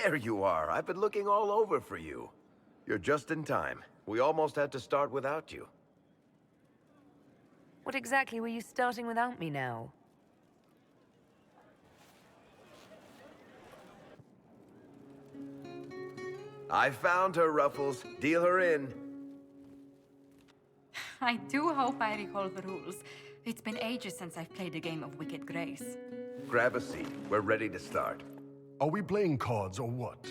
There you are. I've been looking all over for you. You're just in time. We almost had to start without you. What exactly were you starting without me now? I found her, Ruffles. Deal her in. I do hope I recall the rules. It's been ages since I've played a game of Wicked Grace. Grab a seat. We're ready to start. Are we playing cards or what?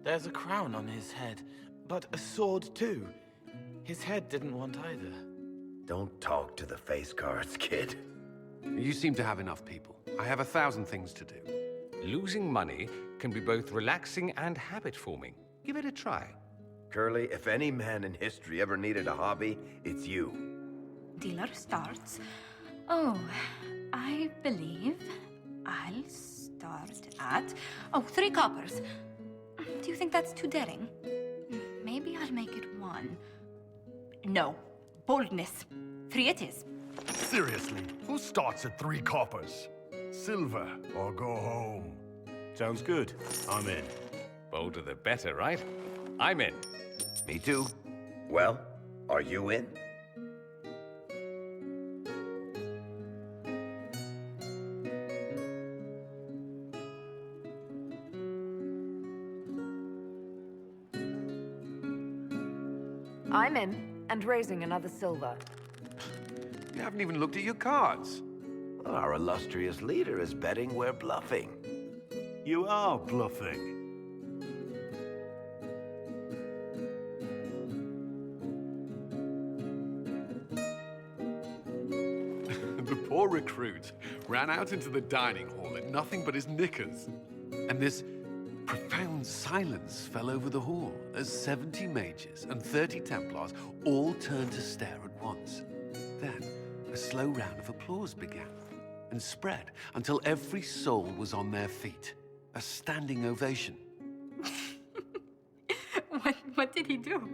There's a crown on his head, but a sword too. His head didn't want either. Don't talk to the face cards, kid. You seem to have enough people. I have 1,000 things to do. Losing money can be both relaxing and habit-forming. Give it a try. Curly, if any man in history ever needed a hobby, it's you. Dealer starts. Oh, I believe I'll start at... Oh, 3 coppers. Do you think that's too daring? Maybe I'll make it 1. No. Boldness. 3 it is. Seriously, who starts at 3 coppers? Silver or go home? Sounds good. I'm in. Bolder the better, right? I'm in. Me too. Well, are you in? I'm in, and raising another silver. You haven't even looked at your cards. Our illustrious leader is betting we're bluffing. You are bluffing. The poor recruit ran out into the dining hall in nothing but his knickers. And this profound silence fell over the hall as 70 mages and 30 Templars all turned to stare at once. Then, a slow round of applause began and spread until every soul was on their feet. A standing ovation. What did he do?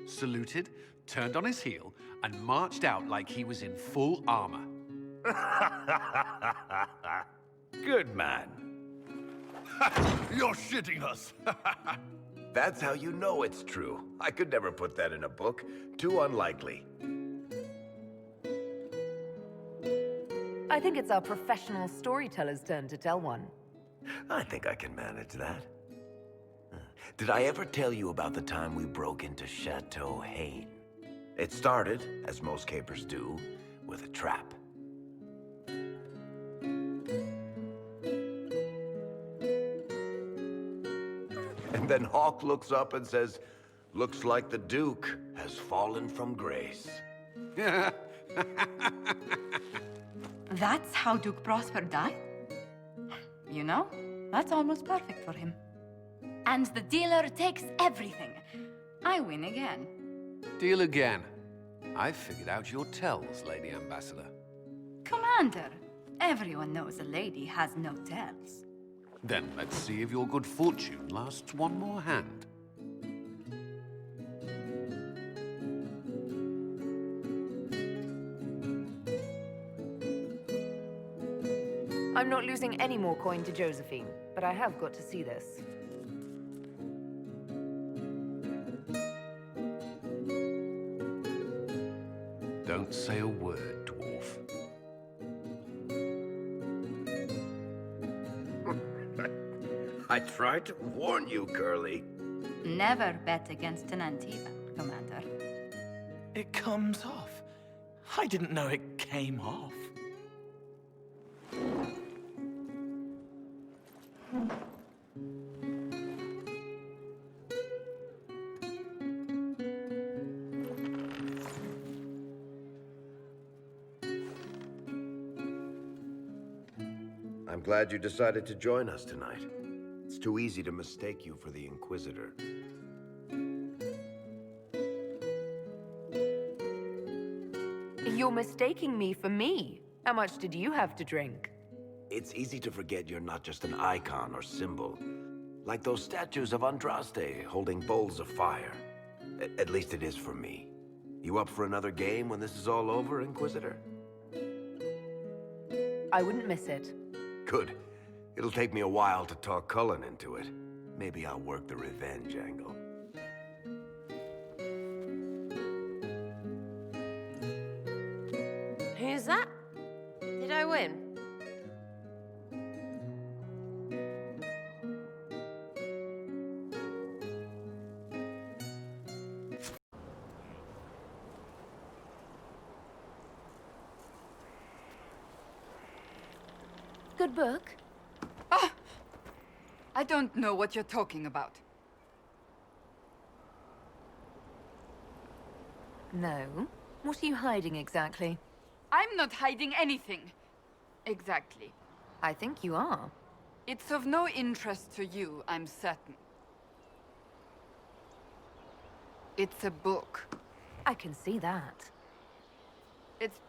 Saluted, turned on his heel, and marched out like he was in full armor. Good man. You're shitting us! That's how you know it's true. I could never put that in a book. Too unlikely. I think it's our professional storyteller's turn to tell one. I think I can manage that. Did I ever tell you about the time we broke into Chateau Haine? It started, as most capers do, with a trap. And then Hawk looks up and says, "Looks like the Duke has fallen from grace." That's how Duke Prosper died? You know, that's almost perfect for him. And the dealer takes everything. I win again. Deal again. I've figured out your tells, Lady Ambassador. Commander, everyone knows a lady has no tells. Then let's see if your good fortune lasts one more hand. I'm not losing any more coin to Josephine, but I have got to see this. Don't say a word, dwarf. I tried to warn you, Curly. Never bet against an Antivan, Commander. It comes off. I didn't know it came off. I'm glad you decided to join us tonight. It's too easy to mistake you for the Inquisitor. You're mistaking me for me. How much did you have to drink? It's easy to forget you're not just an icon or symbol. Like those statues of Andraste holding bowls of fire. At least it is for me. You up for another game when this is all over, Inquisitor? I wouldn't miss it. Good. It'll take me a while to talk Cullen into it. Maybe I'll work the revenge angle. Who's that? Did I win? Good book. I don't know what you're talking about. No. What are you hiding exactly? I'm not hiding anything. Exactly. I think you are. It's of no interest to you, I'm certain. It's a book. I can see that. It's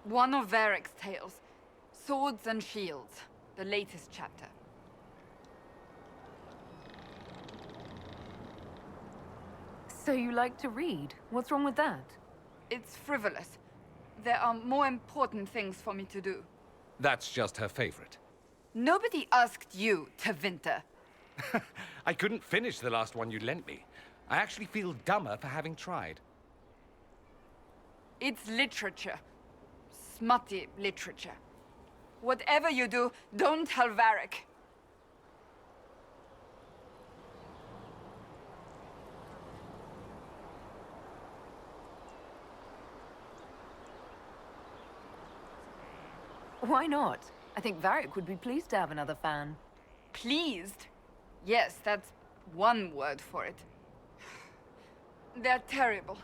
one of Varric's tales. Swords and Shields, the latest chapter. So you like to read? What's wrong with that? It's frivolous. There are more important things for me to do. That's just her favorite. Nobody asked you to winter. I couldn't finish the last one you lent me. I actually feel dumber for having tried. It's literature. Smutty literature. Whatever you do, don't tell Varric. Why not? I think Varric would be pleased to have another fan. Pleased? Yes, that's one word for it. They're terrible.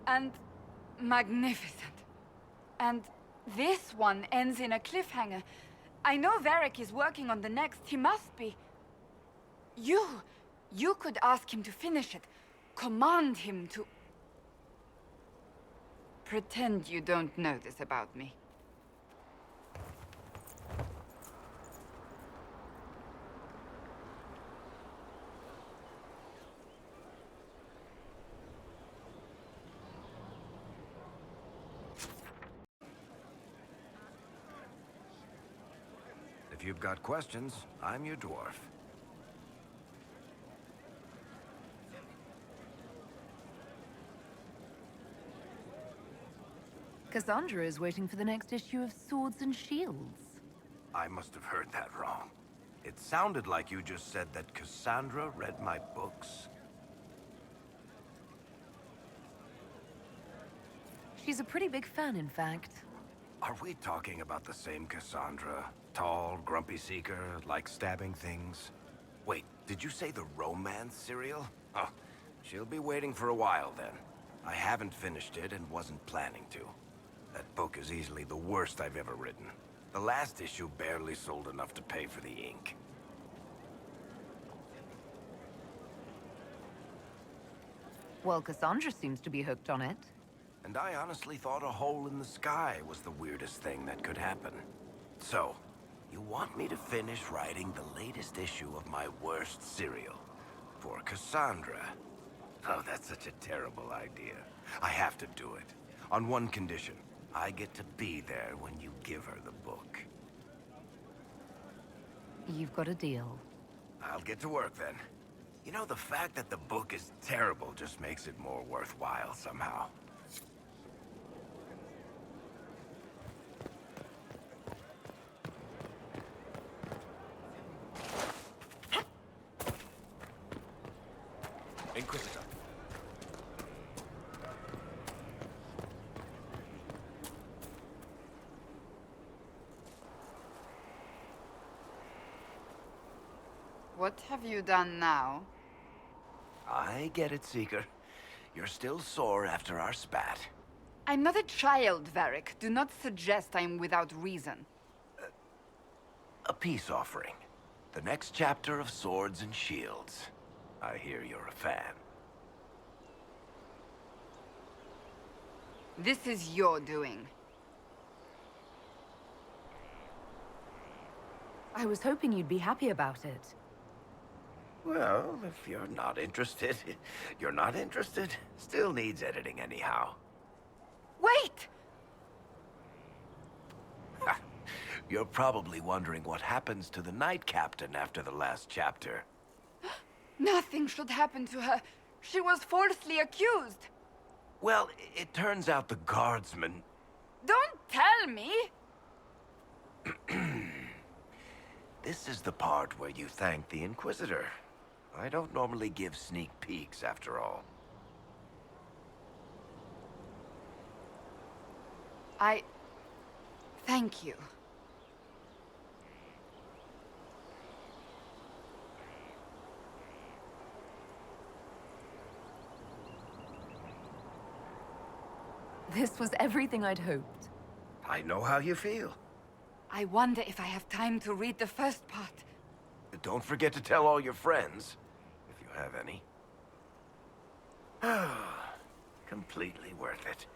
And magnificent. And this one ends in a cliffhanger. I know Varric is working on the next. He must be. You could ask him to finish it. Command him to... Pretend you don't know this about me. If you've got questions, I'm your dwarf. Cassandra is waiting for the next issue of Swords and Shields. I must have heard that wrong. It sounded like you just said that Cassandra read my books. She's a pretty big fan, in fact. Are we talking about the same Cassandra? Tall, grumpy seeker, like stabbing things? Wait, did you say the romance serial? Oh, she'll be waiting for a while then. I haven't finished it and wasn't planning to. That book is easily the worst I've ever written. The last issue barely sold enough to pay for the ink. Well, Cassandra seems to be hooked on it. And I honestly thought a hole in the sky was the weirdest thing that could happen. So, you want me to finish writing the latest issue of my worst serial? For Cassandra? Oh, that's such a terrible idea. I have to do it. On one condition. I get to be there when you give her the book. You've got a deal. I'll get to work then. You know, the fact that the book is terrible just makes it more worthwhile somehow. Inquisitor. What have you done now? I get it, Seeker. You're still sore after our spat. I'm not a child, Varric. Do not suggest I'm without reason. A peace offering. The next chapter of Swords and Shields. I hear you're a fan. This is your doing. I was hoping you'd be happy about it. Well, if you're not interested, you're not interested. Still needs editing anyhow. Wait! You're probably wondering what happens to the Knight Captain after the last chapter. Nothing should happen to her. She was falsely accused. Well, it turns out the guardsman... Don't tell me! This is the part where you thank the Inquisitor. I don't normally give sneak peeks, after all. Thank you. This was everything I'd hoped. I know how you feel. I wonder if I have time to read the first part. Don't forget to tell all your friends, if you have any. Completely worth it.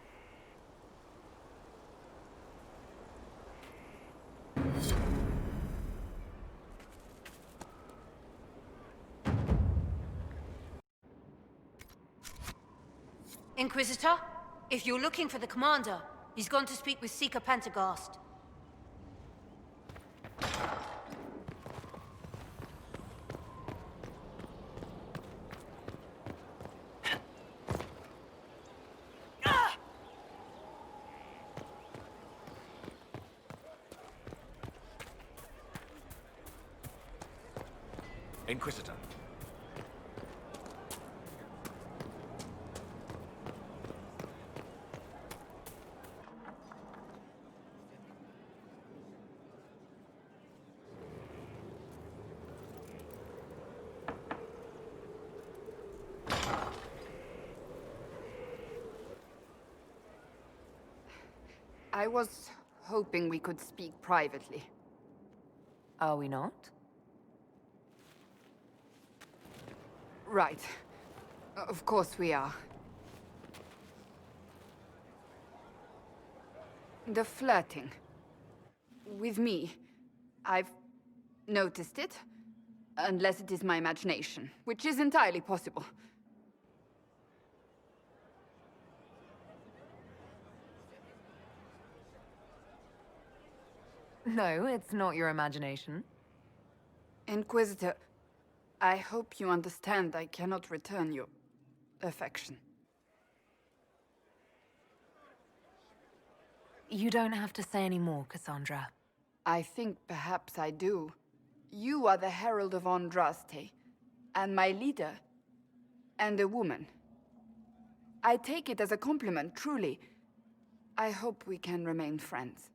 Inquisitor, if you're looking for the commander, he's gone to speak with Seeker Pentecost. Inquisitor. I was hoping we could speak privately. Are we not? Right. Of course we are. The flirting. With me. I've noticed it. Unless it is my imagination, which is entirely possible. No, it's not your imagination. Inquisitor, I hope you understand I cannot return your affection. You don't have to say any more, Cassandra. I think perhaps I do. You are the Herald of Andraste, and my leader, and a woman. I take it as a compliment, truly. I hope we can remain friends.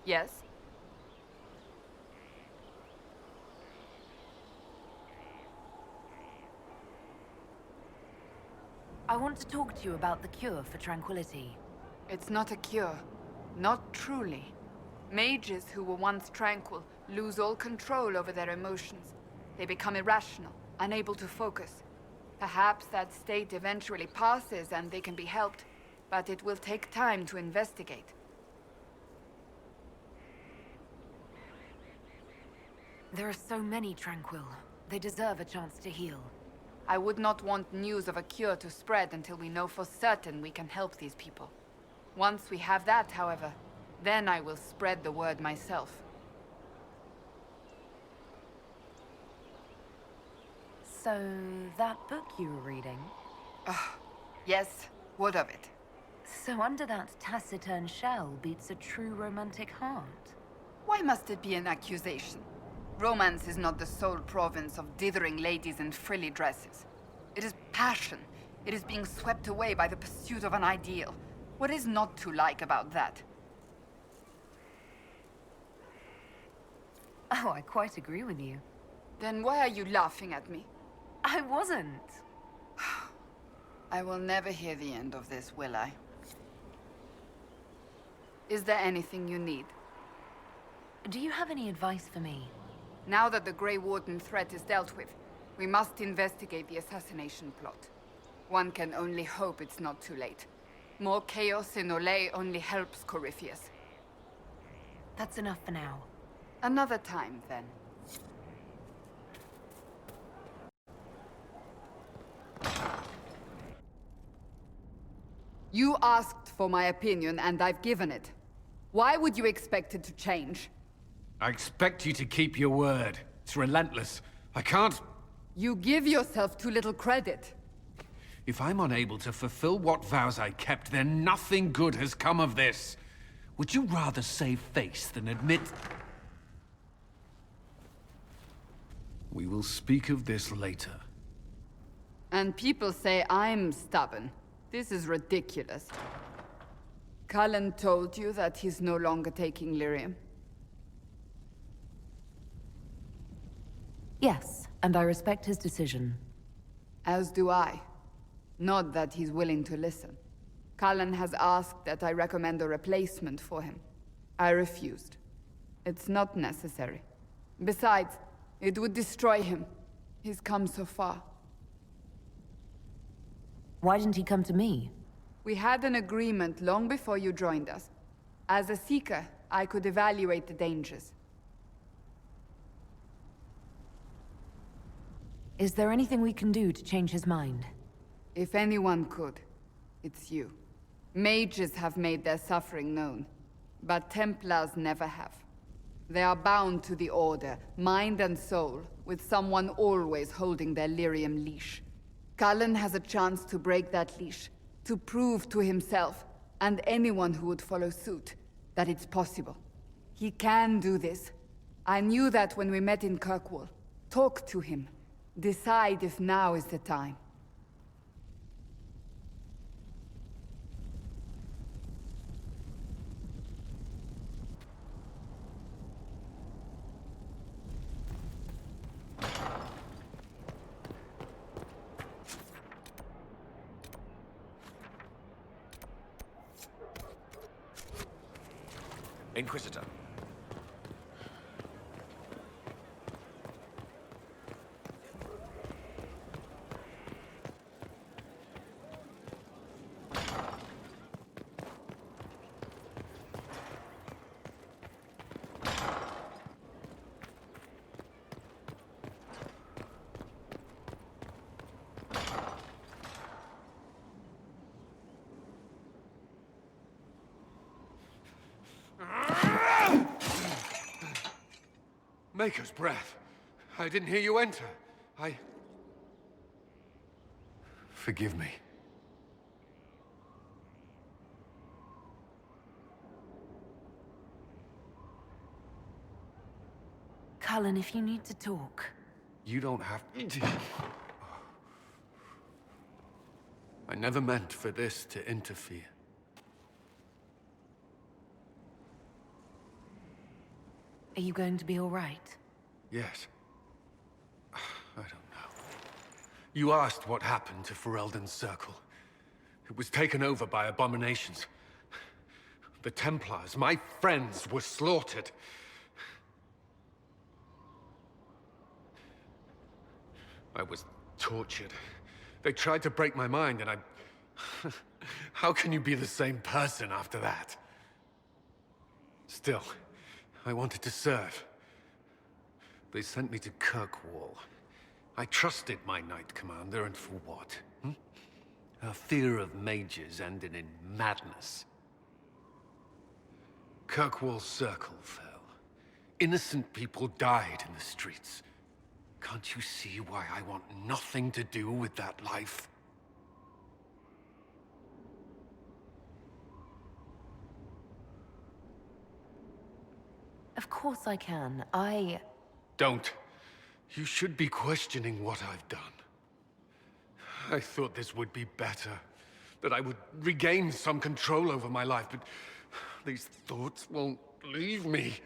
Yes? I want to talk to you about the cure for tranquility. It's not a cure. Not truly. Mages who were once tranquil lose all control over their emotions. They become irrational, unable to focus. Perhaps that state eventually passes and they can be helped, but it will take time to investigate. There are so many tranquil. They deserve a chance to heal. I would not want news of a cure to spread until we know for certain we can help these people. Once we have that, however, then I will spread the word myself. So, that book you were reading? Yes, what of it? So under that taciturn shell beats a true romantic heart. Why must it be an accusation? Romance is not the sole province of dithering ladies in frilly dresses. It is passion. It is being swept away by the pursuit of an ideal. What is not to like about that? Oh, I quite agree with you. Then why are you laughing at me? I wasn't. I will never hear the end of this, will I? Is there anything you need? Do you have any advice for me? Now that the Grey Warden threat is dealt with, we must investigate the assassination plot. One can only hope it's not too late. More chaos in Olay only helps Corypheus. That's enough for now. Another time, then. You asked for my opinion, and I've given it. Why would you expect it to change? I expect you to keep your word. It's relentless. I can't... You give yourself too little credit. If I'm unable to fulfill what vows I kept, then nothing good has come of this. Would you rather save face than admit... We will speak of this later. And people say I'm stubborn. This is ridiculous. Cullen told you that he's no longer taking lyrium? Yes, and I respect his decision. As do I. Not that he's willing to listen. Cullen has asked that I recommend a replacement for him. I refused. It's not necessary. Besides, it would destroy him. He's come so far. Why didn't he come to me? We had an agreement long before you joined us. As a Seeker, I could evaluate the dangers. Is there anything we can do to change his mind? If anyone could, it's you. Mages have made their suffering known, but Templars never have. They are bound to the Order, mind and soul, with someone always holding their lyrium leash. Cullen has a chance to break that leash, to prove to himself, and anyone who would follow suit, that it's possible. He can do this. I knew that when we met in Kirkwall. Talk to him. Decide if now is the time. Inquisitor. Maker's breath. I didn't hear you enter. Forgive me. Cullen, if you need to talk. You don't have to. I never meant for this to interfere. Are you going to be all right? Yes. I don't know. You asked what happened to Ferelden's Circle. It was taken over by abominations. The Templars, my friends, were slaughtered. I was tortured. They tried to break my mind, and I... How can you be the same person after that? Still, I wanted to serve. They sent me to Kirkwall. I trusted my Knight Commander, and for what? Her fear of mages ended in madness. Kirkwall's Circle fell. Innocent people died in the streets. Can't you see why I want nothing to do with that life? Of course I can. Don't. You should be questioning what I've done. I thought this would be better. That I would regain some control over my life, but these thoughts won't leave me.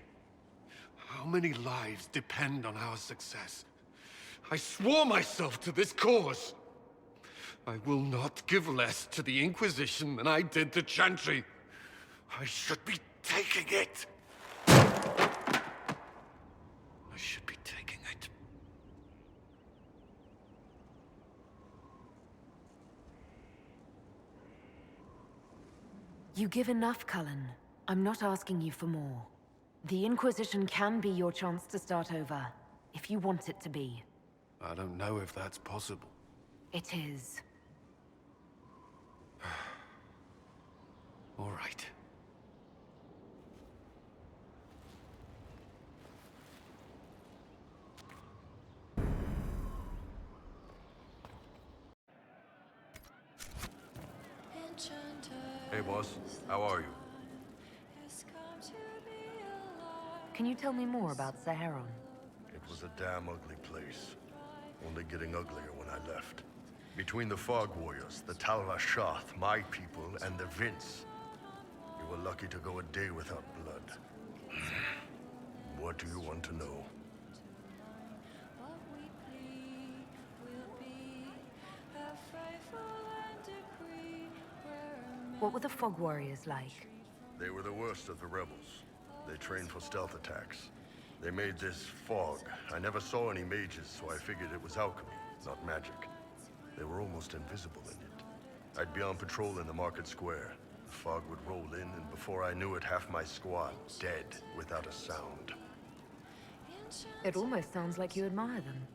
How many lives depend on our success? I swore myself to this cause. I will not give less to the Inquisition than I did to Chantry. I should be taking it. I should be taking it. You give enough, Cullen. I'm not asking you for more. The Inquisition can be your chance to start over, if you want it to be. I don't know if that's possible. It is. All right. Hey, boss. How are you? Can you tell me more about Saharon? It was a damn ugly place. Only getting uglier when I left. Between the Fog Warriors, the Talva Shath, my people, and the Vince. You were lucky to go a day without blood. What do you want to know? What were the Fog Warriors like? They were the worst of the rebels. They trained for stealth attacks. They made this fog. I never saw any mages, so I figured it was alchemy, not magic. They were almost invisible in it. I'd be on patrol in the market square. The fog would roll in, and before I knew it, half my squad dead without a sound. It almost sounds like you admire them.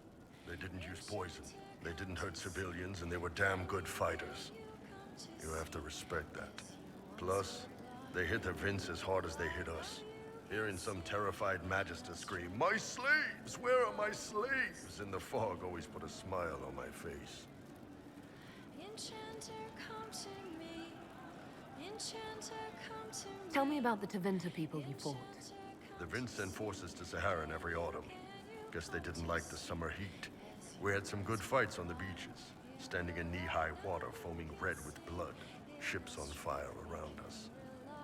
They didn't use poison. They didn't hurt civilians, and they were damn good fighters. You have to respect that. Plus, they hit the Vince as hard as they hit us. Hearing some terrified Magister scream, "My slaves! Where are my slaves?" in the fog always put a smile on my face. Tell me about the Tevinter people you fought. The Vince sent forces to Saharan every autumn. Guess they didn't like the summer heat. We had some good fights on the beaches, standing in knee-high water foaming red with blood, ships on fire around us.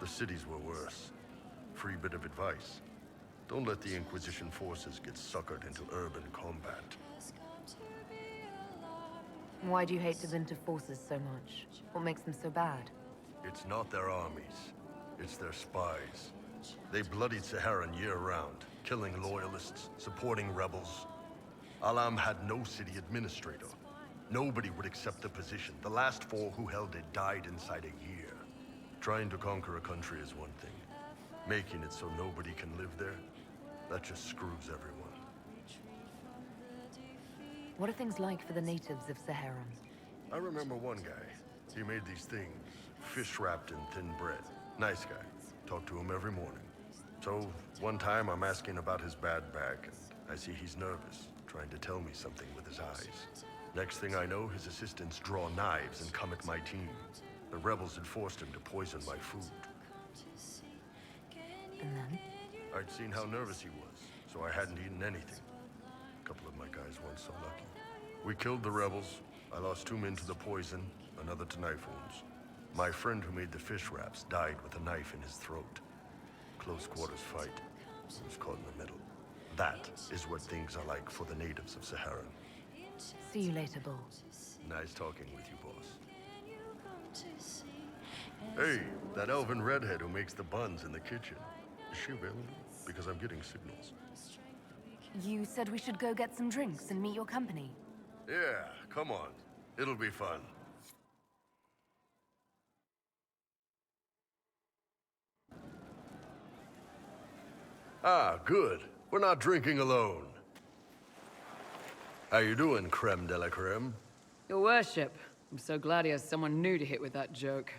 The cities were worse. Free bit of advice. Don't let the Inquisition forces get suckered into urban combat. Why do you hate Tevinter forces so much? What makes them so bad? It's not their armies. It's their spies. They bloodied Saharan year-round, killing loyalists, supporting rebels. Alam had no city administrator. Nobody would accept the position. The last 4 who held it died inside a year. Trying to conquer a country is one thing. Making it so nobody can live there, that just screws everyone. What are things like for the natives of Saharan? I remember one guy. He made these things, fish wrapped in thin bread. Nice guy. Talked to him every morning. So, one time I'm asking about his bad back, and I see he's nervous, trying to tell me something with his eyes. Next thing I know, his assistants draw knives and come at my team. The rebels had forced him to poison my food. And then? I'd seen how nervous he was, so I hadn't eaten anything. A couple of my guys weren't so lucky. We killed the rebels. I lost 2 men to the poison, another to knife wounds. My friend who made the fish wraps died with a knife in his throat. Close quarters fight. He was caught in the middle. That is what things are like for the natives of Saharan. See you later, Bull. Nice talking with you, boss. Hey, that elven redhead who makes the buns in the kitchen. Is she available? Because I'm getting signals. You said we should go get some drinks and meet your company. Yeah, come on. It'll be fun. Ah, good. We're not drinking alone. How you doing, creme de la creme? Your worship. I'm so glad he has someone new to hit with that joke.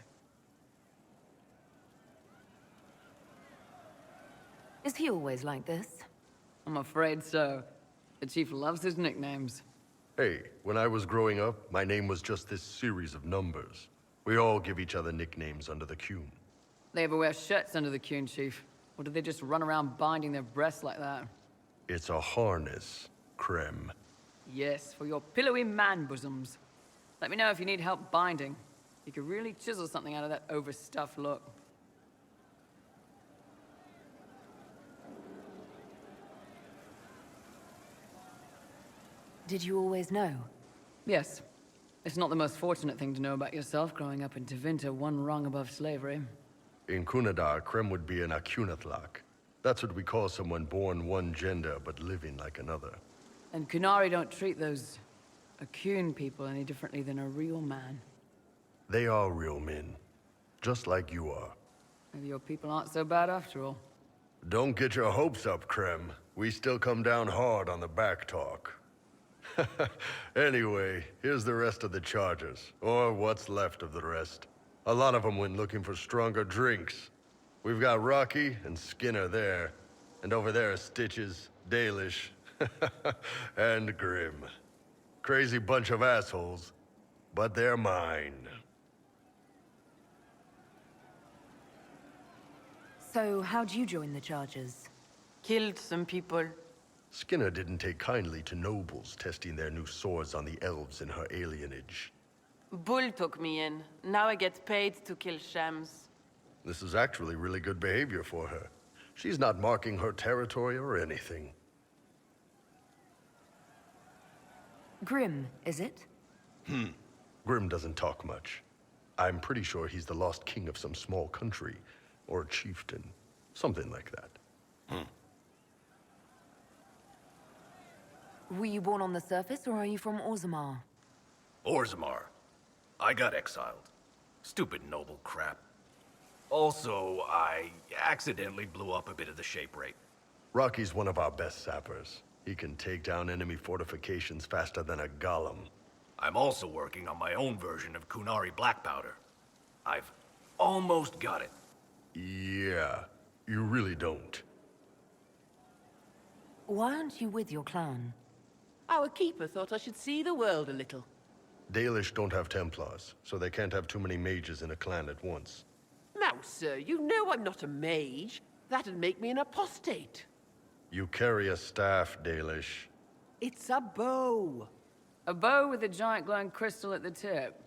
Is he always like this? I'm afraid so. The chief loves his nicknames. Hey, when I was growing up, my name was just this series of numbers. We all give each other nicknames under the Qun. They ever wear shirts under the Qun, chief? Or do they just run around binding their breasts like that? It's a harness, creme. Yes, for your pillowy man bosoms. Let me know if you need help binding. You could really chisel something out of that overstuffed look. Did you always know? Yes. It's not the most fortunate thing to know about yourself growing up in Tevinter, one rung above slavery. In Kunadar, creme would be an Akunatlak. That's what we call someone born one gender but living like another. And Kunari don't treat those Akun people any differently than a real man. They are real men, just like you are. Maybe your people aren't so bad after all. Don't get your hopes up, creme. We still come down hard on the back talk. Anyway, here's the rest of the charges, or what's left of the rest. A lot of them went looking for stronger drinks. We've got Rocky and Skinner there. And over there are Stitches, Dalish, and Grim. Crazy bunch of assholes, but they're mine. So, how'd you join the Chargers? Killed some people. Skinner didn't take kindly to nobles testing their new swords on the elves in her alienage. Bull took me in. Now I get paid to kill shams. This is actually really good behavior for her. She's not marking her territory or anything. Grim, is it? Grim doesn't talk much. I'm pretty sure he's the lost king of some small country, or a chieftain. Something like that. Were you born on the surface, or are you from Orzammar? Orzammar. I got exiled. Stupid noble crap. Also, I accidentally blew up a bit of the shape rate. Rocky's one of our best sappers. He can take down enemy fortifications faster than a golem. I'm also working on my own version of Kunari black powder. I've almost got it. Yeah, you really don't. Why aren't you with your clan? Our keeper thought I should see the world a little. Dalish don't have Templars, so they can't have too many mages in a clan at once. Now, sir, you know I'm not a mage. That'd make me an apostate. You carry a staff, Dalish. It's a bow. A bow with a giant glowing crystal at the tip.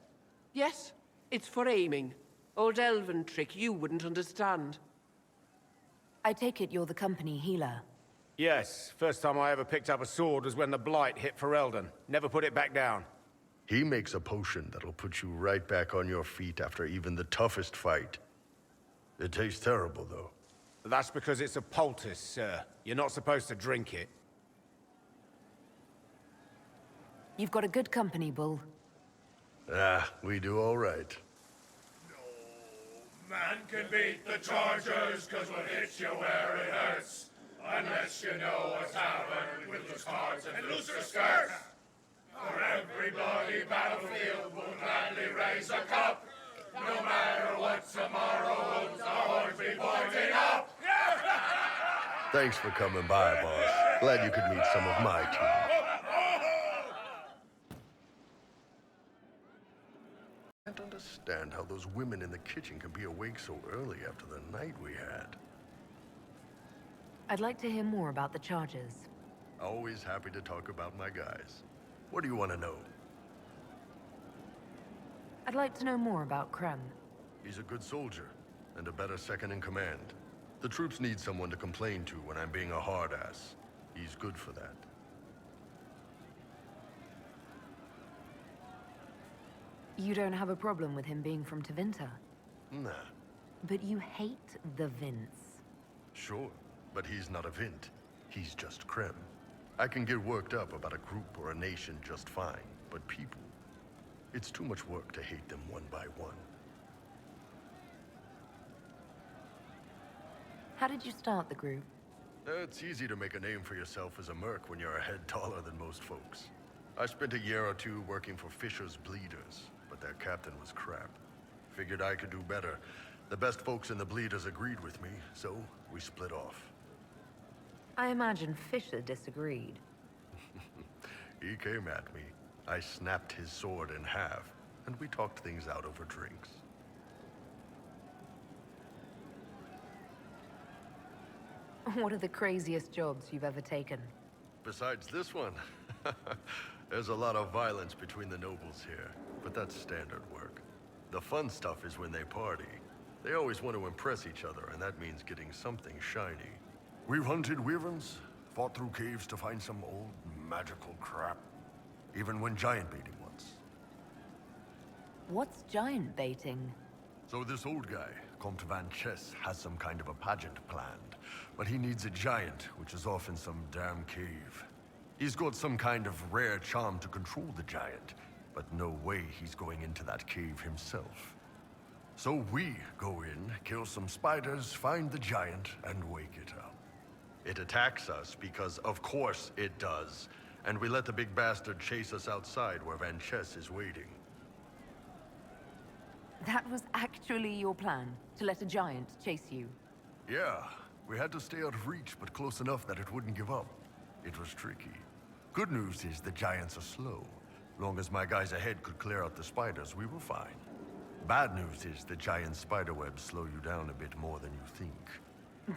Yes, it's for aiming. Old elven trick you wouldn't understand. I take it you're the company healer. Yes, first time I ever picked up a sword was when the Blight hit Ferelden. Never put it back down. He makes a potion that'll put you right back on your feet after even the toughest fight. It tastes terrible, though. That's because it's a poultice, sir. You're not supposed to drink it. You've got a good company, Bull. Ah, we do all right. Man can beat the Chargers, cause what hits you where it hurts. Unless you know what's happened with loose cards and looser skirts. For every bloody battlefield we'll gladly raise a cup. No matter what tomorrow holds, our horns be pointing up. Thanks for coming by, boss. Glad you could meet some of my team. I can't understand how those women in the kitchen can be awake so early after the night we had. I'd like to hear more about the Chargers. Always happy to talk about my guys. What do you want to know? I'd like to know more about Krem. He's a good soldier, and a better second in command. The troops need someone to complain to when I'm being a hard-ass. He's good for that. You don't have a problem with him being from Tevinter? Nah. But you hate the Vince. Sure, but he's not a Vint. He's just Krem. I can get worked up about a group or a nation just fine, but people... It's too much work to hate them one by one. How did you start the group? It's easy to make a name for yourself as a merc when you're a head taller than most folks. I spent a year or two working for Fisher's Bleeders, but their captain was crap. Figured I could do better. The best folks in the Bleeders agreed with me, so we split off. I imagine Fisher disagreed. He came at me. I snapped his sword in half, and we talked things out over drinks. What are the craziest jobs you've ever taken? Besides this one, there's a lot of violence between the nobles here, but that's standard work. The fun stuff is when they party. They always want to impress each other, and that means getting something shiny. We've hunted wyverns, fought through caves to find some old magical crap. Even went giant baiting once. What's giant baiting? So this old guy, Comte Van Chess, has some kind of a pageant planned. But he needs a giant, which is off in some damn cave. He's got some kind of rare charm to control the giant, but no way he's going into that cave himself. So we go in, kill some spiders, find the giant, and wake it up. It attacks us because, of course, it does. And we let the big bastard chase us outside where Van Chess is waiting. That was actually your plan, to let a giant chase you? Yeah, we had to stay out of reach, but close enough that it wouldn't give up. It was tricky. Good news is the giants are slow. Long as my guys ahead could clear out the spiders, we were fine. Bad news is the giant spiderwebs slow you down a bit more than you think.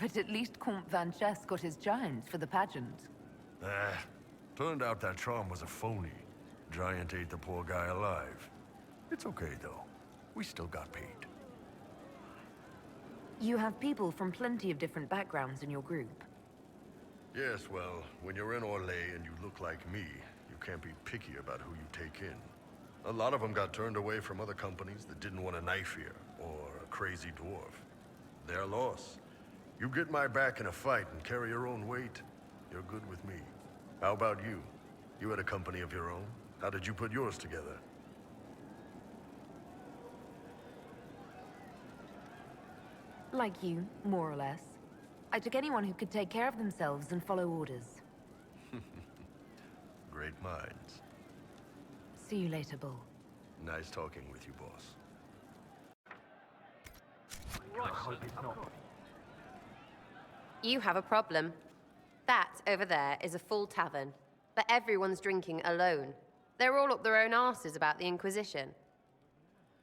But at least Comte Van Chess got his giant for the pageant. Turned out that charm was a phony. Giant ate the poor guy alive. It's okay, though. We still got paid. You have people from plenty of different backgrounds in your group. Yes, well, when you're in Orlais and you look like me, you can't be picky about who you take in. A lot of them got turned away from other companies that didn't want a knife here, or a crazy dwarf. Their loss. You get my back in a fight and carry your own weight, you're good with me. How about you? You had a company of your own. How did you put yours together? Like you, more or less. I took anyone who could take care of themselves and follow orders. Great minds. See you later, Bull. Nice talking with you, boss. You have a problem. That over there is a full tavern, but everyone's drinking alone. They're all up their own arses about the Inquisition.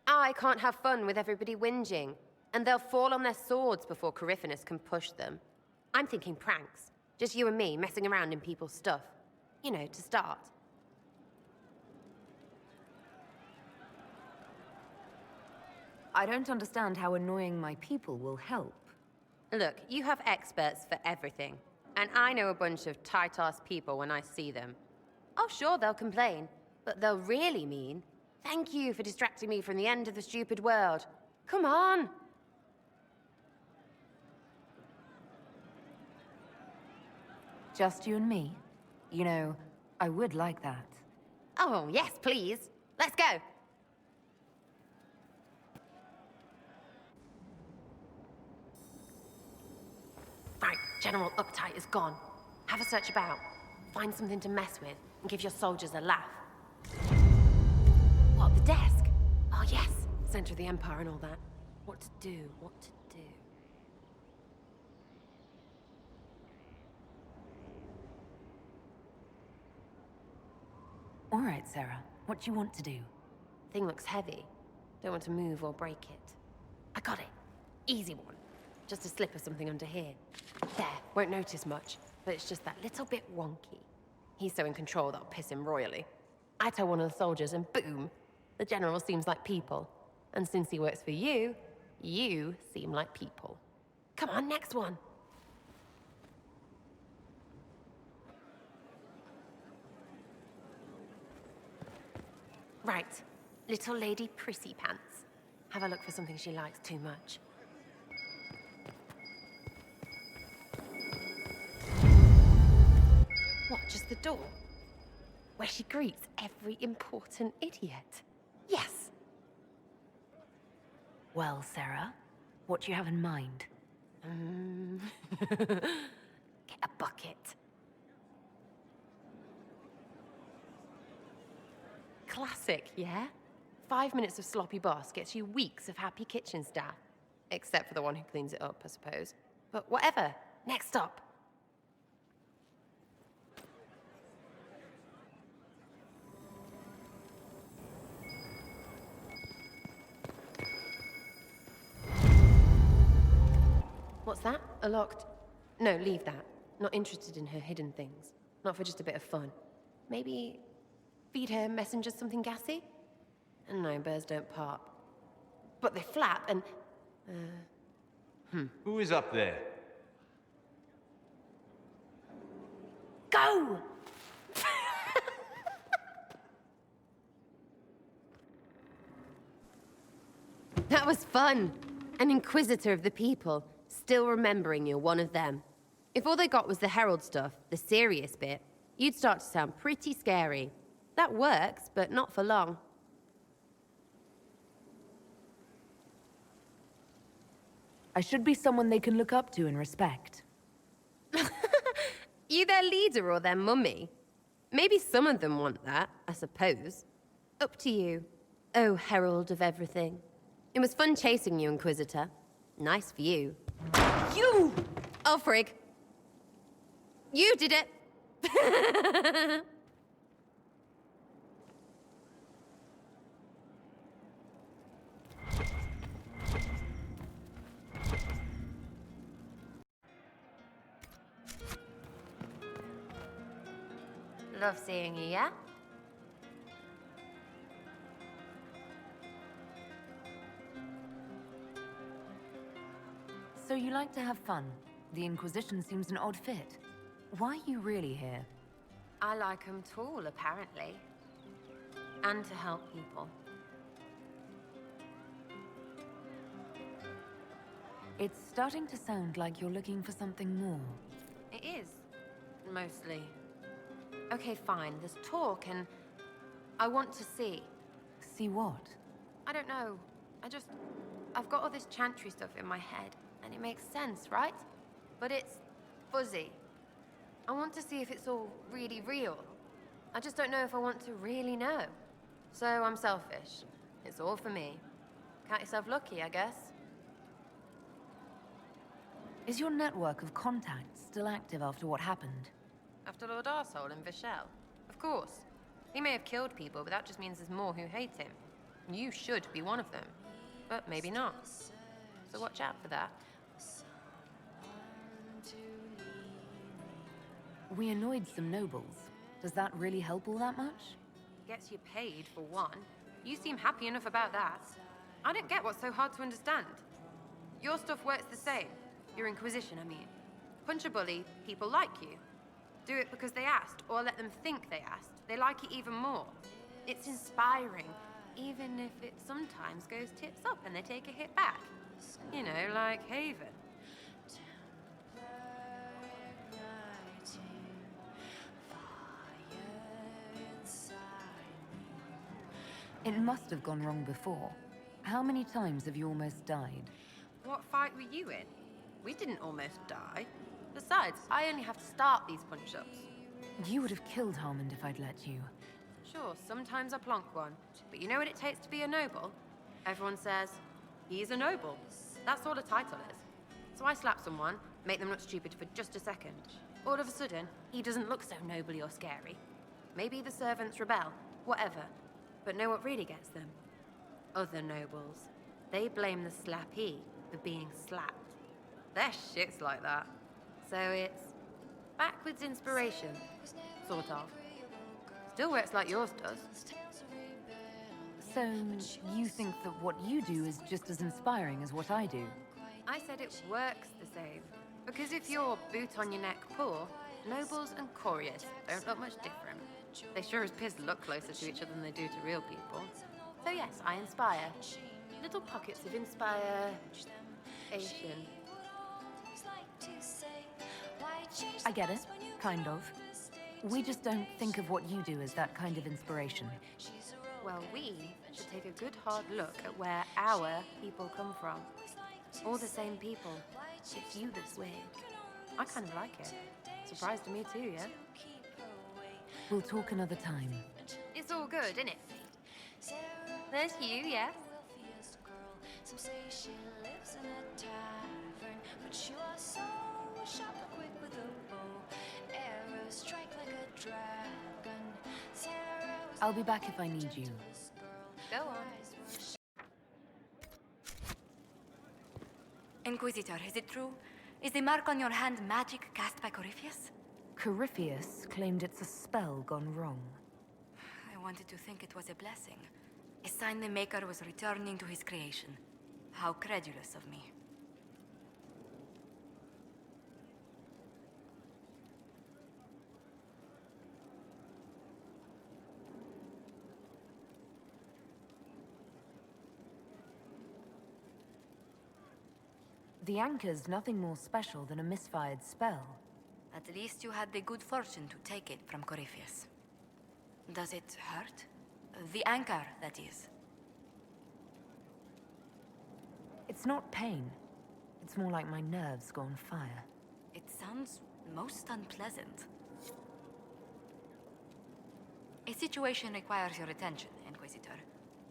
I can't have fun with everybody whinging, and they'll fall on their swords before Corypheus can push them. I'm thinking pranks. Just you and me messing around in people's stuff. You know, to start. I don't understand how annoying my people will help. Look, you have experts for everything. And I know a bunch of tight-ass people when I see them. Oh, sure, they'll complain. But they'll really mean, thank you for distracting me from the end of the stupid world. Come on! Just you and me? You know, I would like that. Oh, yes, please. Let's go. Right, General Uptight is gone. Have a search about. Find something to mess with, and give your soldiers a laugh. What, the desk? Oh, yes. Center of the Empire and all that. What to do, what to do. All right, Sera. What do you want to do? Thing looks heavy. Don't want to move or break it. I got it. Easy one. Just a slip of something under here. There, won't notice much, but it's just that little bit wonky. He's so in control that'll piss him royally. I tell one of the soldiers and boom, the general seems like people. And since he works for you, you seem like people. Come on, next one. Right, little lady prissy pants. Have a look for something she likes too much. What, just the door? Where she greets every important idiot. Yes! Well, Sera, what do you have in mind? Get a bucket. Classic, yeah? 5 minutes of sloppy boss gets you weeks of happy kitchen staff. Except for the one who cleans it up, I suppose. But whatever. Next stop. What's that? A locked... No, leave that. Not interested in her hidden things. Not for just a bit of fun. Maybe... feed her messengers something gassy? No, bears don't pop. But they flap and... Who is up there? Go! That was fun. An inquisitor of the people, still remembering you're one of them. If all they got was the herald stuff, the serious bit, you'd start to sound pretty scary. That works, but not for long. I should be someone they can look up to and respect. You their leader or their mummy? Maybe some of them want that, I suppose. Up to you, oh herald of everything. It was fun chasing you, Inquisitor. Nice view. You! Oh, frig. You did it! Love seeing you, yeah? So you like to have fun. The Inquisition seems an odd fit. Why are you really here? I like them tall, apparently. And to help people. It's starting to sound like you're looking for something more. It is. Mostly. Okay, fine. There's talk and I want to see. See what? I don't know. I've got all this chantry stuff in my head, and it makes sense, right? But it's fuzzy. I want to see if it's all really real. I just don't know if I want to really know. So I'm selfish. It's all for me. Count yourself lucky, I guess. Is your network of contacts still active after what happened? After Lord Arsehole and Vishal? Of course. He may have killed people, but that just means there's more who hate him. You should be one of them. But maybe not. So watch out for that. We annoyed some nobles. Does that really help all that much? Gets you paid, for one. You seem happy enough about that. I don't get what's so hard to understand. Your stuff works the same. Your Inquisition, I mean. Punch a bully, people like you. Do it because they asked, or let them think they asked. They like it even more. It's inspiring, even if it sometimes goes tits up and they take a hit back. You know, like Haven. It must have gone wrong before. How many times have you almost died? What fight were you in? We didn't almost die. Besides, I only have to start these punch-ups. You would have killed Harmond if I'd let you. Sure, sometimes I plonk one. But you know what it takes to be a noble? Everyone says, he's a noble. That's all a title is. So I slap someone, make them look stupid for just a second. All of a sudden, he doesn't look so nobly or scary. Maybe the servants rebel, whatever. But know what really gets them? Other nobles. They blame the slappee for being slapped. Their shit's like that. So it's backwards inspiration, sort of. Still works like yours does. So, you think that what you do is just as inspiring as what I do? I said it works the same. Because if you're boot on your neck poor, nobles and couriers don't look much different. They sure as piss look closer to each other than they do to real people. So yes, I inspire. Little pockets of inspiration. I get it, kind of. We just don't think of what you do as that kind of inspiration. Well, we should take a good hard look at where our people come from. All the same people. It's you that's weird. I kind of like it. Surprised to me too, yeah? We'll talk another time. It's all good, isn't it? There's you, yes? Some say she lives in a tavern, but you are so sharp and quick with a bow. Arrows strike like a dragon. I'll be back if I need you. Go on. Inquisitor, is it true? Is the mark on your hand magic cast by Corypheus? Corypheus claimed it's a spell gone wrong. I wanted to think it was a blessing. A sign the Maker was returning to his creation. How credulous of me. The anchor's nothing more special than a misfired spell. At least you had the good fortune to take it from Corypheus. Does it hurt? The anchor, that is. It's not pain. It's more like my nerves go on fire. It sounds most unpleasant. A situation requires your attention, Inquisitor.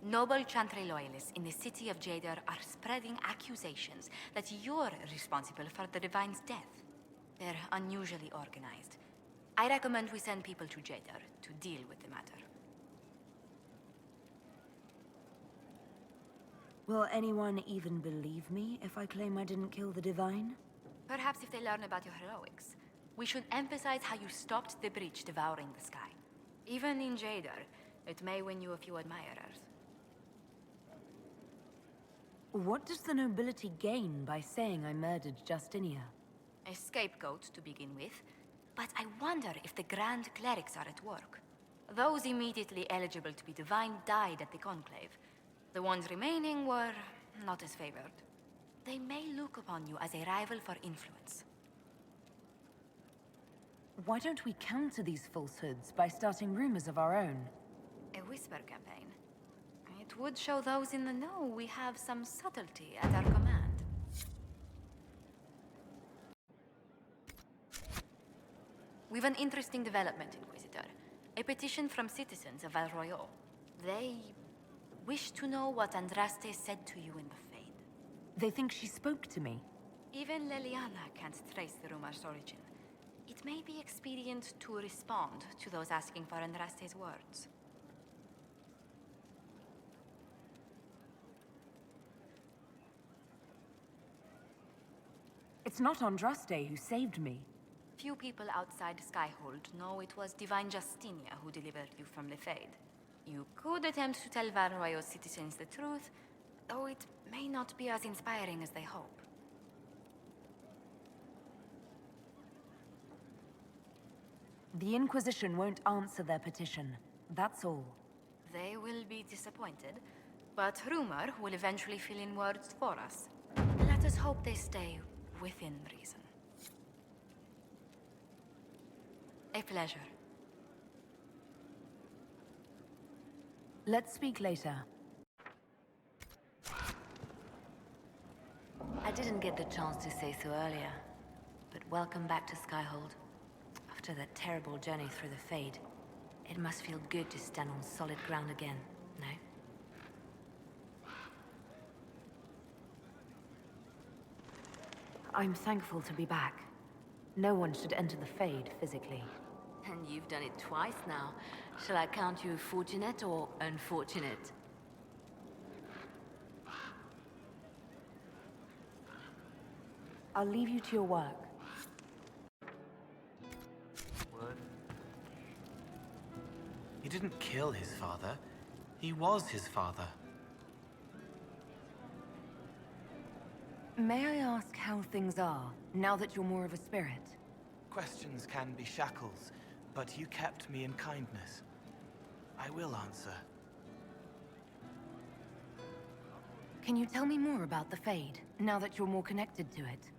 Noble Chantry loyalists in the city of Jadar are spreading accusations that you're responsible for the Divine's death. They're unusually organized. I recommend we send people to Jadar to deal with the matter. Will anyone even believe me if I claim I didn't kill the Divine? Perhaps if they learn about your heroics. We should emphasize how you stopped the breach devouring the sky. Even in Jadar, it may win you a few admirers. What does the nobility gain by saying I murdered Justinia? A scapegoat to begin with, but I wonder if the Grand Clerics are at work. Those immediately eligible to be divine died at the Conclave. The ones remaining were not as favored. They may look upon you as a rival for influence. Why don't we counter these falsehoods by starting rumors of our own? A whisper campaign. It would show those in the know we have some subtlety at our command. We've an interesting development, Inquisitor. A petition from citizens of Val Royal. They wish to know what Andraste said to you in the Fade. They think she spoke to me. Even Leliana can't trace the rumor's origin. It may be expedient to respond to those asking for Andraste's words. It's not Andraste who saved me. Few people outside Skyhold know it was Divine Justinia who delivered you from the Fade. You could attempt to tell Val Royal citizens the truth, though it may not be as inspiring as they hope. The Inquisition won't answer their petition. That's all. They will be disappointed, but rumor will eventually fill in words for us. Let us hope they stay within reason. A pleasure. Let's speak later. I didn't get the chance to say so earlier, but welcome back to Skyhold. After that terrible journey through the Fade, it must feel good to stand on solid ground again, no? I'm thankful to be back. No one should enter the Fade physically. And you've done it twice now. Shall I count you fortunate or unfortunate? I'll leave you to your work. What? He didn't kill his father. He was his father. May I ask how things are, now that you're more of a spirit? Questions can be shackles, but you kept me in kindness. I will answer. Can you tell me more about the Fade, now that you're more connected to it?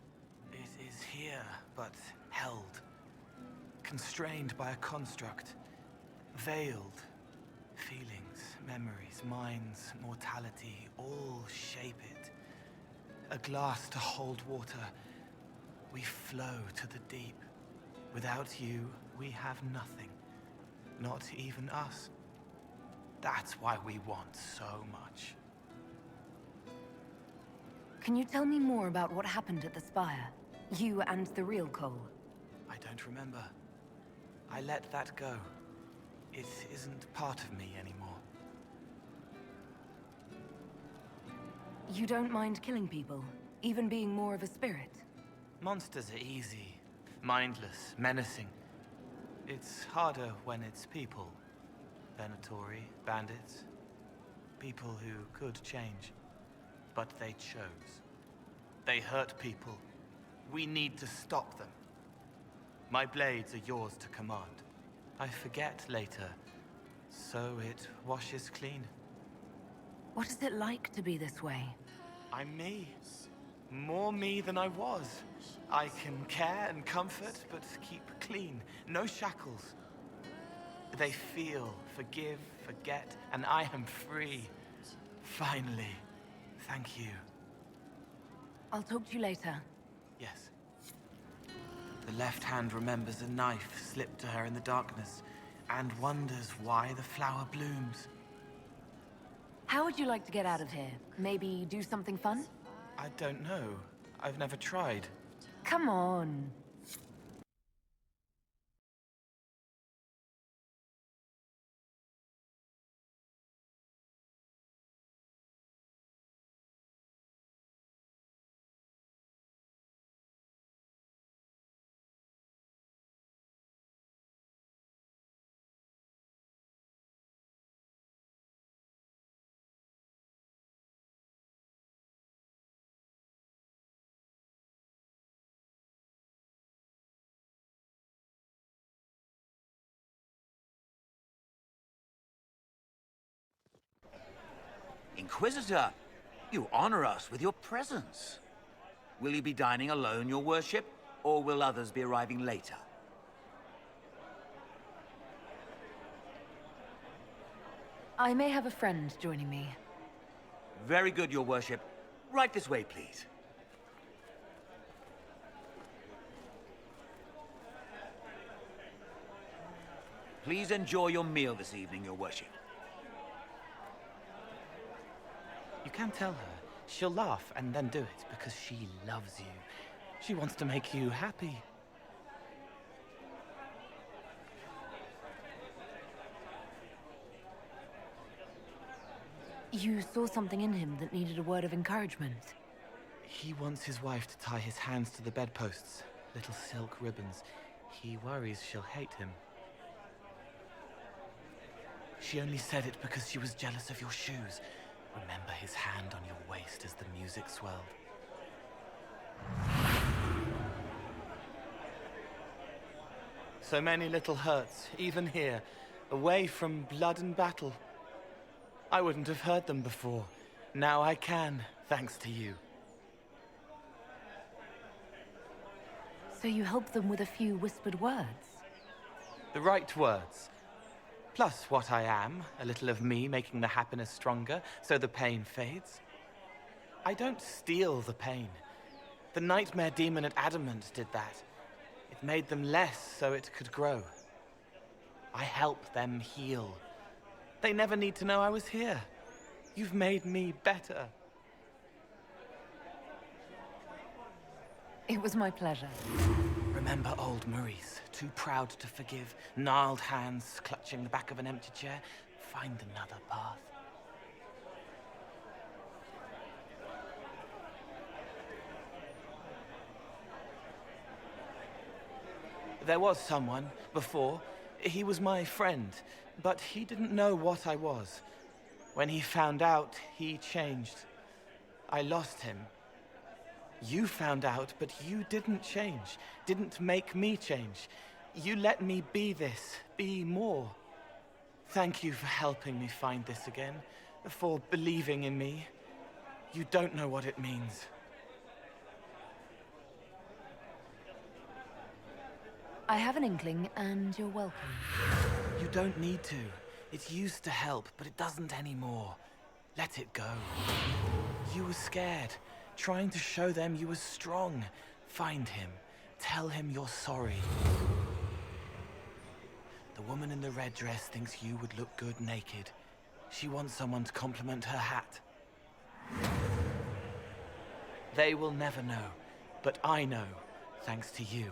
It is here, but held. Constrained by a construct. Veiled. Feelings, memories, minds, mortality, all shape it. A glass to hold water. We flow to the deep. Without you, we have nothing. Not even us. That's why we want so much. Can you tell me more about what happened at the Spire? You and the real Cole? I don't remember. I let that go. It isn't part of me anymore. You don't mind killing people, even being more of a spirit? Monsters are easy, mindless, menacing. It's harder when it's people. Venatori, bandits. People who could change. But they chose. They hurt people. We need to stop them. My blades are yours to command. I forget later, so it washes clean. What is it like to be this way? I'm me. More me than I was. I can care and comfort, but keep clean. No shackles. They feel, forgive, forget, and I am free. Finally. Thank you. I'll talk to you later. Yes. The left hand remembers a knife slipped to her in the darkness, and wonders why the flower blooms. How would you like to get out of here? Maybe do something fun? I don't know. I've never tried. Come on. Inquisitor, you honor us with your presence. Will you be dining alone, your worship, or will others be arriving later? I may have a friend joining me. Very good, your worship. Right this way, please. Please enjoy your meal this evening, your worship. You can tell her. She'll laugh and then do it because she loves you. She wants to make you happy. You saw something in him that needed a word of encouragement. He wants his wife to tie his hands to the bedposts. Little silk ribbons. He worries she'll hate him. She only said it because she was jealous of your shoes. Remember his hand on your waist as the music swelled. So many little hurts, even here, away from blood and battle. I wouldn't have heard them before. Now I can, thanks to you. So you help them with a few whispered words? The right words. Plus what I am, a little of me making the happiness stronger, so the pain fades. I don't steal the pain. The nightmare demon at Adamant did that. It made them less so it could grow. I help them heal. They never need to know I was here. You've made me better. It was my pleasure. Remember old Maurice, too proud to forgive, gnarled hands clutching the back of an empty chair? Find another path. There was someone before. He was my friend, but he didn't know what I was. When he found out, he changed. I lost him. You found out, but you didn't change. Didn't make me change. You let me be this, be more. Thank you for helping me find this again, for believing in me. You don't know what it means. I have an inkling, and you're welcome. You don't need to. It used to help, but it doesn't anymore. Let it go. You were scared, trying to show them you were strong. Find him. Tell him you're sorry. The woman in the red dress thinks you would look good naked. She wants someone to compliment her hat. They will never know, but I know, thanks to you.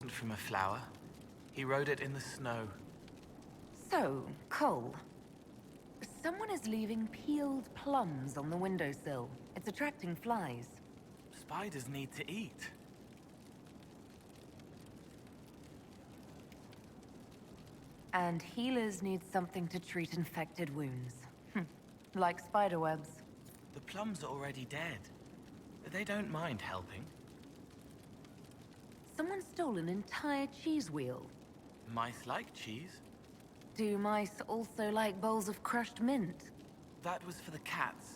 From a flower. He wrote it in the snow. So, Cole. Someone is leaving peeled plums on the windowsill. It's attracting flies. Spiders need to eat. And healers need something to treat infected wounds. Like spiderwebs. The plums are already dead. They don't mind helping. Someone stole an entire cheese wheel. Mice like cheese. Do mice also like bowls of crushed mint? That was for the cats.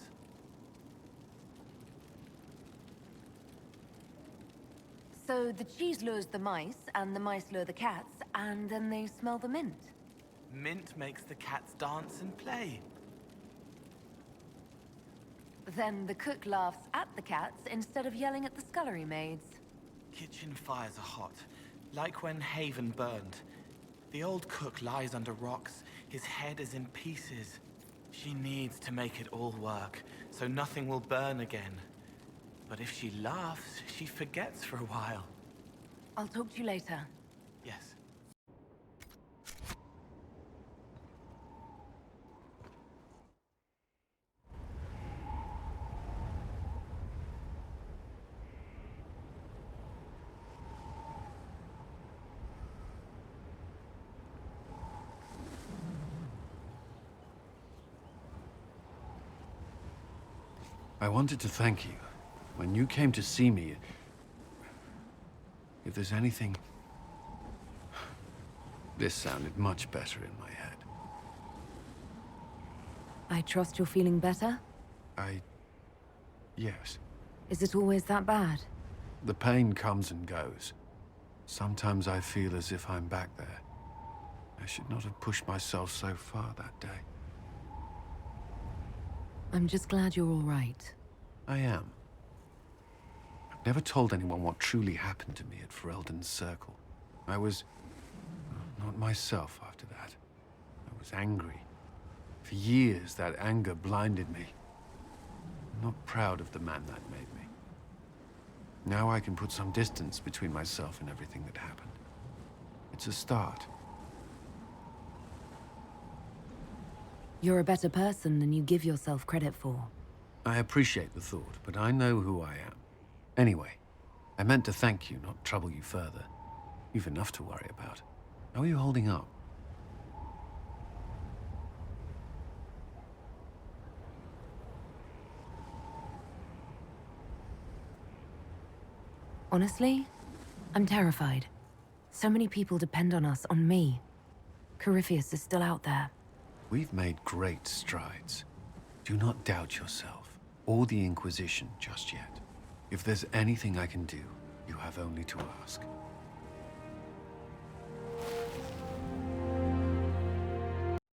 So the cheese lures the mice, and the mice lure the cats, and then they smell the mint. Mint makes the cats dance and play. Then the cook laughs at the cats instead of yelling at the scullery maids. Kitchen fires are hot, like when Haven burned. The old cook lies under rocks. His head is in pieces. She needs to make it all work, so nothing will burn again. But if she laughs, she forgets for a while. I'll talk to you later. Yes. I wanted to thank you. When you came to see me, if there's anything... This sounded much better in my head. I trust you're feeling better? Yes. Is it always that bad? The pain comes and goes. Sometimes I feel as if I'm back there. I should not have pushed myself so far that day. I'm just glad you're all right. I am. I've never told anyone what truly happened to me at Ferelden's Circle. I was... not myself after that. I was angry. For years, that anger blinded me. I'm not proud of the man that made me. Now I can put some distance between myself and everything that happened. It's a start. You're a better person than you give yourself credit for. I appreciate the thought, but I know who I am. Anyway, I meant to thank you, not trouble you further. You've enough to worry about. How are you holding up? Honestly, I'm terrified. So many people depend on us, on me. Corypheus is still out there. We've made great strides. Do not doubt yourself, or the Inquisition just yet. If there's anything I can do, you have only to ask.